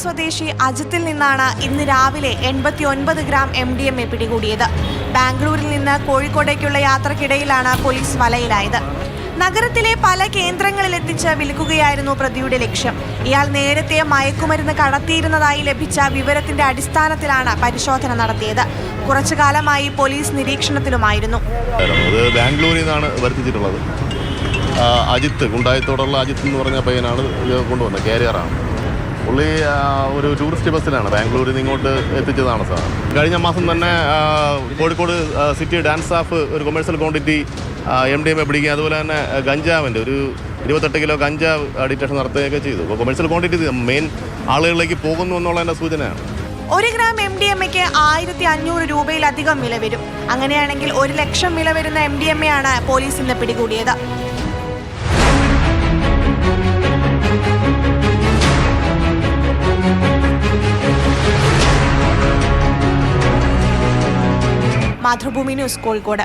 സ്വദേശി അജിത്തിൽ നിന്നാണ് ഇന്ന് രാവിലെ 89 ഗ്രാം MDMA പിടികൂടിയത്. ബാംഗ്ലൂരിൽ നിന്ന് കോഴിക്കോടേക്കുള്ള യാത്രക്കിടയിലാണ് പോലീസ് വലയിലായത്. നഗരത്തിലെ പല കേന്ദ്രങ്ങളിലെത്തിച്ച് വിൽക്കുകയായിരുന്നു പ്രതിയുടെ ലക്ഷ്യം. ഇയാൾ നേരത്തെ മയക്കുമരുന്ന് കടത്തിയിരുന്നതായി ലഭിച്ച വിവരത്തിന്റെ അടിസ്ഥാനത്തിലാണ് പരിശോധന നടത്തിയത്. കുറച്ചു കാലമായി പോലീസ് നിരീക്ഷണത്തിലുമായിരുന്നു. ബാംഗ്ലൂരിൽ നിന്നാണ് വരുത്തിച്ചിട്ടുള്ളത്. അജിത്ത്, ഗുണ്ടായത്തോടുള്ള അജിത്ത് എന്ന് പറഞ്ഞ പയ്യനാണ് ഇത് കൊണ്ടുവന്നത്. കാരിയറാണ് പുള്ളി. ഒരു ടൂറിസ്റ്റ് ബസ്സിലാണ് ബാംഗ്ലൂരിൽ നിന്ന് ഇങ്ങോട്ട് എത്തിച്ചതാണ് സാർ. കഴിഞ്ഞ മാസം തന്നെ കോഴിക്കോട് സിറ്റി ഡാൻസ് സ്റ്റാഫ് ഒരു കൊമേഴ്സ്യൽ ക്വാണ്ടിറ്റി MDMA പിടിക്കുക, അതുപോലെ തന്നെ ഗഞ്ചാവിൻ്റെ ഒരു 28 കിലോ ഗഞ്ചാവ് ഡിറ്റക്ഷൻ നടത്തുകയൊക്കെ ചെയ്തു. അപ്പോൾ കൊമേഴ്സ്യൽ ക്വാണ്ടിറ്റി മെയിൻ ആളുകളിലേക്ക് പോകുന്നു എന്നുള്ളതിൻ്റെ സൂചനയാണ്. 1 ഗ്രാം MDMAക്ക് 1500 രൂപയിലധികം വില വരും. അങ്ങനെയാണെങ്കിൽ 1 ലക്ഷം വില വരുന്ന MDMA ആണ് പോലീസ് ഇന്ന് പിടികൂടിയത്. മാതൃഭൂമി ന്യൂസ്, കോഴിക്കോട്.